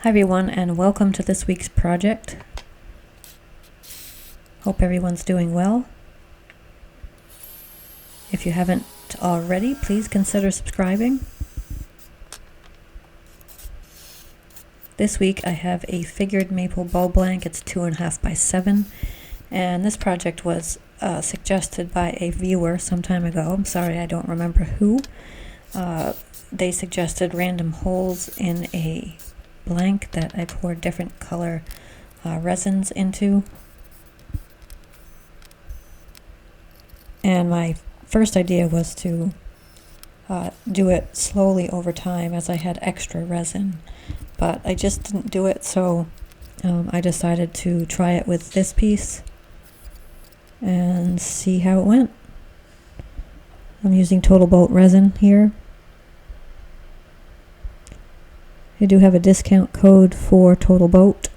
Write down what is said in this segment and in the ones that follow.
Hi everyone, and welcome to this week's project. Hope everyone's doing well. If you haven't already, please consider subscribing. This week I have a figured maple bow blank. It's 2.5 by 7, and this project was suggested by a viewer some time ago. I'm sorry, I don't remember who. They suggested random holes in a blank that I poured different color resins into. And my first idea was to do it slowly over time as I had extra resin, but I just didn't do it, so I decided to try it with this piece and see how it went. I'm using Total Boat resin here. I do have a discount code for Total Boat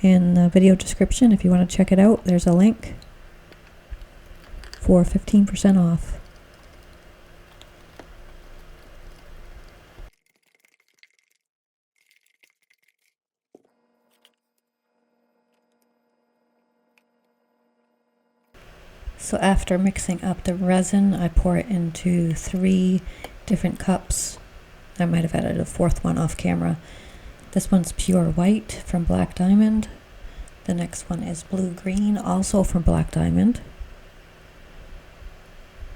in the video description. If you want to check it out, there's a link for 15% off. So after mixing up the resin, I pour it into 3 different cups. I might have added a 4th one off camera. This one's pure white from Black Diamond. The next one is blue-green, also from Black Diamond.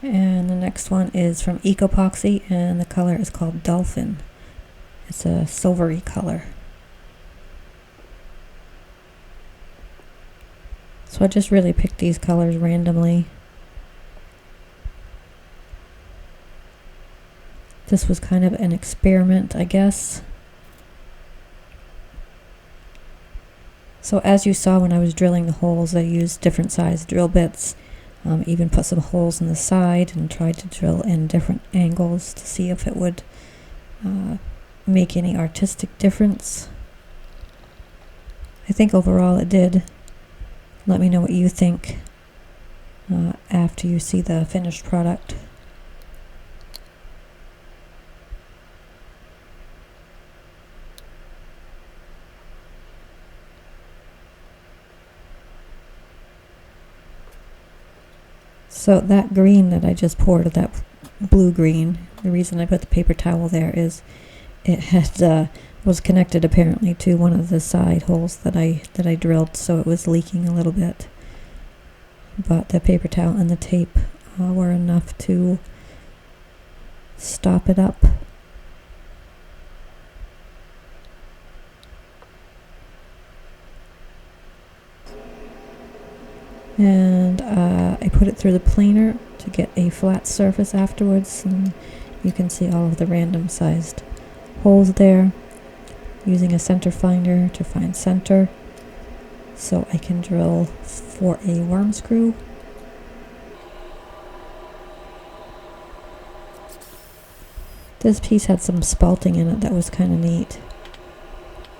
And the next one is from Epoxy, and the color is called Dolphin. It's a silvery color. So I just really picked these colors randomly. This was kind of an experiment, I guess. So as you saw when I was drilling the holes, I used different size drill bits. Even put some holes in the side and tried to drill in different angles to see if it would make any artistic difference. I think overall it did. Let me know what you think after you see the finished product. So that green that I just poured, that blue-green, the reason I put the paper towel there is it had was connected apparently to one of the side holes that I drilled, so it was leaking a little bit. But the paper towel and the tape were enough to stop it up. And I put it through the planer to get a flat surface afterwards, and you can see all of the random sized holes there, using a center finder to find center so I can drill for a worm screw. This piece had some spalting in it that was kind of neat.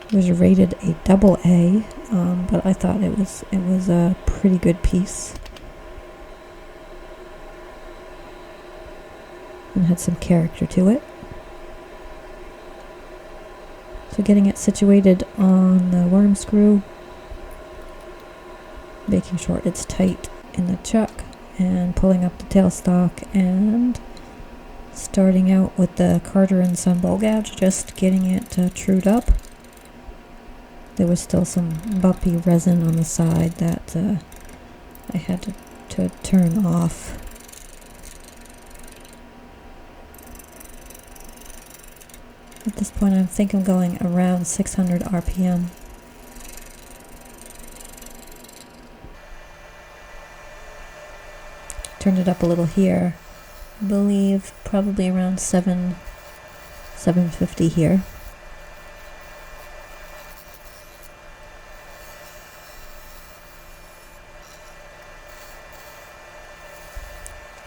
It was rated a AA, but I thought it was a pretty good piece. And had some character to it. So getting it situated on the worm screw, making sure it's tight in the chuck, and pulling up the tailstock, and starting out with the Carter & Son bowl gouge, just getting it trued up. There was still some bumpy resin on the side that I had to turn off. At this point, I think I'm going around 600 RPM. Turned it up a little here. I believe probably around 750 here.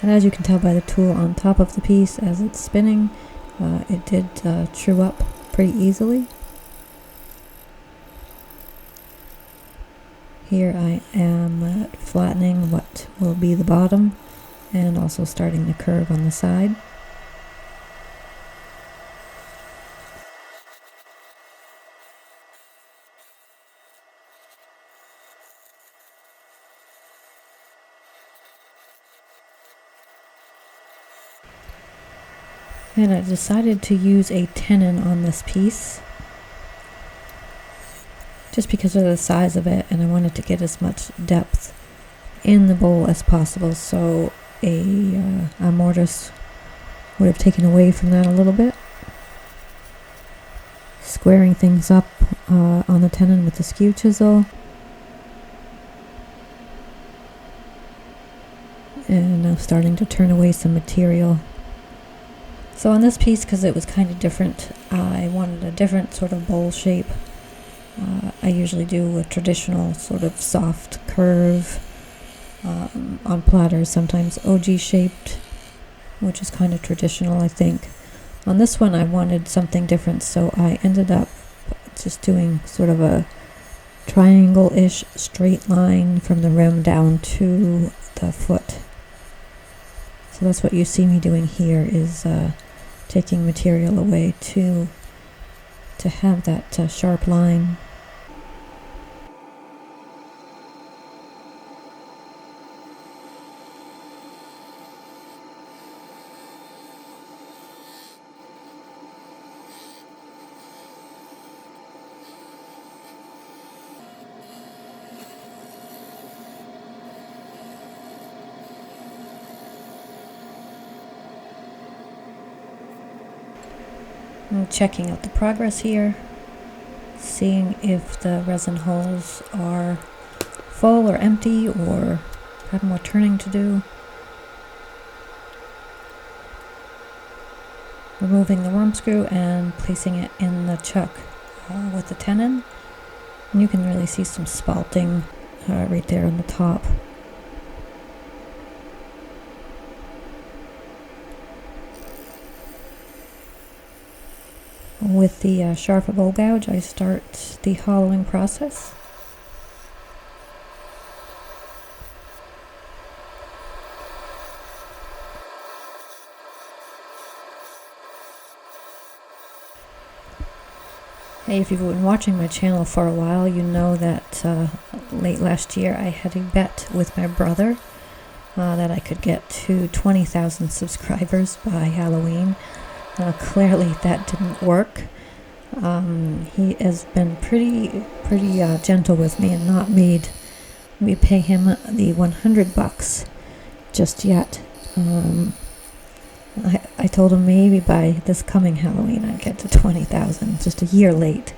And as you can tell by the tool on top of the piece as it's spinning, it did true up pretty easily. Here I am flattening what will be the bottom and also starting the curve on the side. And I decided to use a tenon on this piece just because of the size of it, and I wanted to get as much depth in the bowl as possible, so a mortise would have taken away from that a little bit. Squaring things up on the tenon with the skew chisel. And now starting to turn away some material. So on this piece, because it was kind of different, I wanted a different sort of bowl shape. I usually do a traditional sort of soft curve on platters, sometimes OG shaped, which is kind of traditional, I think. On this one I wanted something different, so I ended up just doing sort of a triangle-ish straight line from the rim down to the foot. So that's what you see me doing here, is taking material away to have that sharp line. I'm checking out the progress here, seeing if the resin holes are full or empty or have more turning to do. Removing the worm screw and placing it in the chuck with the tenon. And you can really see some spalting right there on the top. With the sharper bowl gouge, I start the hollowing process. Hey, if you've been watching my channel for a while, you know that late last year I had a bet with my brother that I could get to 20,000 subscribers by Halloween. Clearly that didn't work. He has been pretty gentle with me and not made me pay him the $100 just yet. I told him maybe by this coming Halloween I'd get to 20,000, just a year late.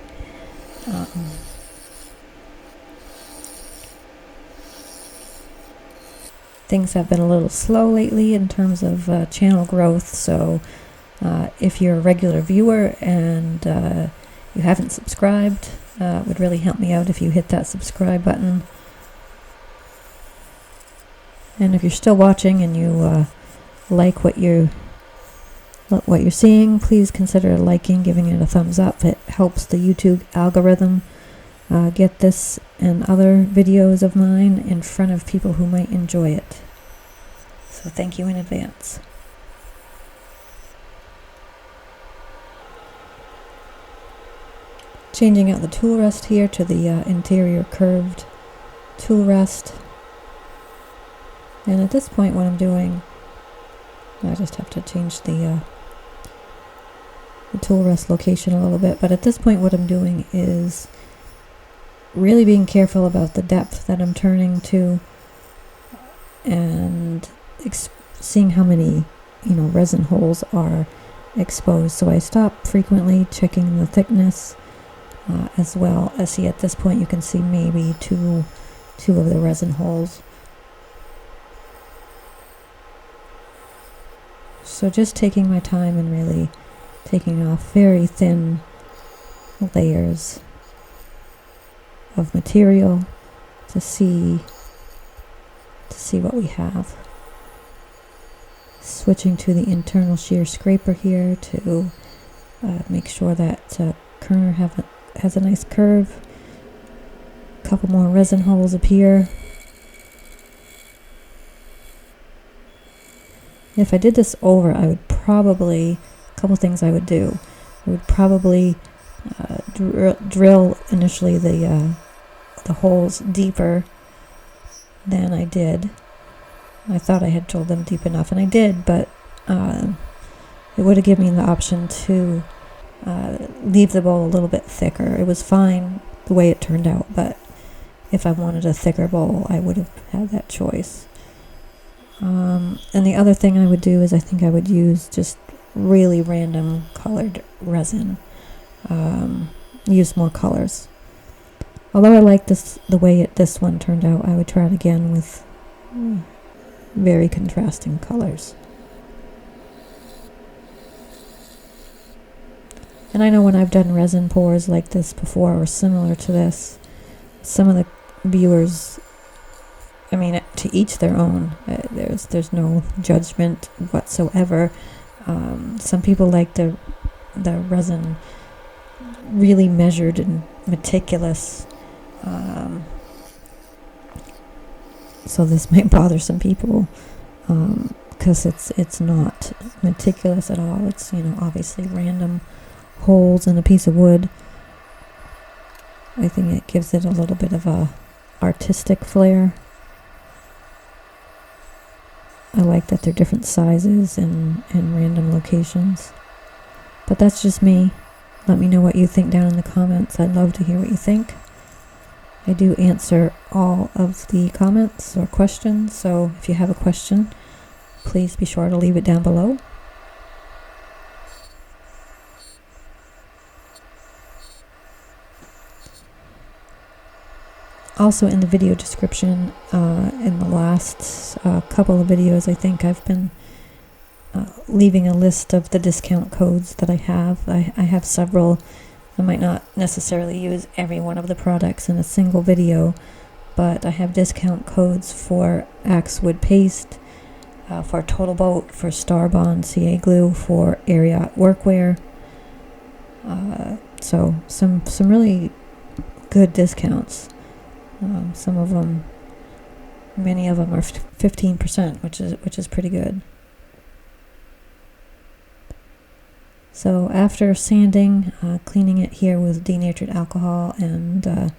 Things have been a little slow lately in terms of channel growth, so if you're a regular viewer and you haven't subscribed, it would really help me out if you hit that subscribe button. And if you're still watching and you like what you're seeing, please consider liking, giving it a thumbs up. It helps the YouTube algorithm get this and other videos of mine in front of people who might enjoy it. So thank you in advance. Changing out the tool rest here to the interior curved tool rest. And at this point what I'm doing, I just have to change the tool rest location a little bit, but at this point what I'm doing is really being careful about the depth that I'm turning to and seeing how many resin holes are exposed. So I stop frequently, checking the thickness as well as see at this point you can see maybe two of the resin holes. So just taking my time and really taking off very thin layers of material to see what we have. Switching to the internal shear scraper here to make sure that kerner has a nice curve. A couple more resin holes appear. If I did this over, I would probably, a couple things I would do. I would probably drill initially the holes deeper than I did. I thought I had drilled them deep enough, and I did, but It would have given me the option to leave the bowl a little bit thicker. It was fine the way it turned out, but if I wanted a thicker bowl, I would have had that choice. And the other thing I would do is I think I would use just really random colored resin. Use more colors. Although I like the way this one turned out, I would try it again with very contrasting colors. And I know when I've done resin pours like this before or similar to this, some of the viewers, I mean, to each their own. There's no judgment whatsoever. Some people like the resin really measured and meticulous. So this might bother some people because it's not meticulous at all. It's, obviously random holes in a piece of wood. I think it gives it a little bit of a artistic flair. I like that they're different sizes and random locations. But that's just me. Let me know what you think down in the comments. I'd love to hear what you think. I do answer all of the comments or questions, so if you have a question, please be sure to leave it down below. Also in the video description, in the last couple of videos, I think I've been leaving a list of the discount codes that I have. I have several. I might not necessarily use every one of the products in a single video, but I have discount codes for Axe Wood Paste, for Total Boat, for Star Bond CA Glue, for Ariat Workwear. So some really good discounts. Some of them, many of them are 15%, which is pretty good. So after sanding, cleaning it here with denatured alcohol, and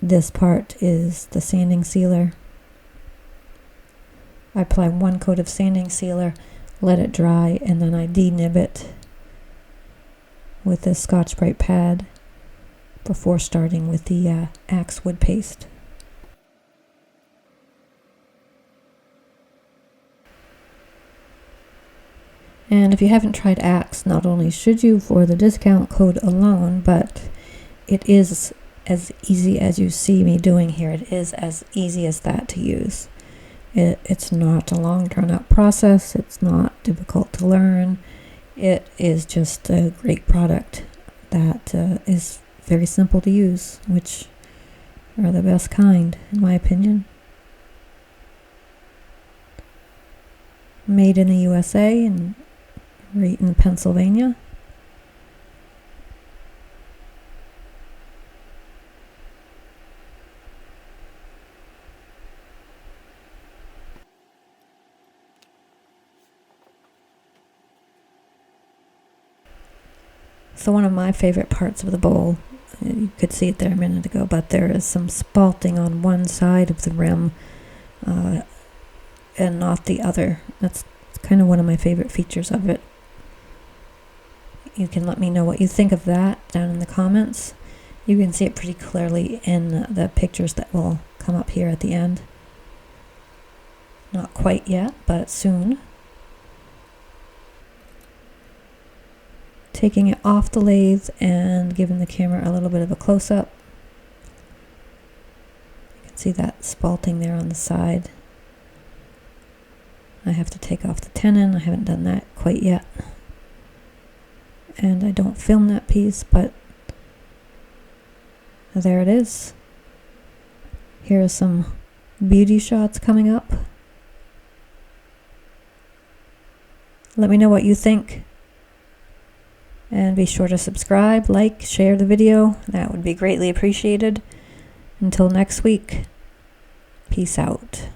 this part is the sanding sealer. I apply 1 coat of sanding sealer, let it dry, and then I denib it with this Scotch-Brite pad before starting with the Axe Wood Paste. And if you haven't tried Axe, not only should you for the discount code alone, but it is as easy as you see me doing here. It is as easy as that to use. It's not a long drawn-out process. It's not difficult to learn. It is just a great product that is very simple to use, which are the best kind, in my opinion. Made in the USA and right in Pennsylvania. So one of my favorite parts of the bowl, you could see it there a minute ago, but there is some spalting on one side of the rim and not the other. That's kind of one of my favorite features of it. You can let me know what you think of that down in the comments. You can see it pretty clearly in the pictures that will come up here at the end. Not quite yet, but soon. Taking it off the lathe and giving the camera a little bit of a close-up. You can see that spalting there on the side. I have to take off the tenon. I haven't done that quite yet. And I don't film that piece, but there it is. Here are some beauty shots coming up. Let me know what you think. And be sure to subscribe, like, share the video. That would be greatly appreciated. Until next week, peace out.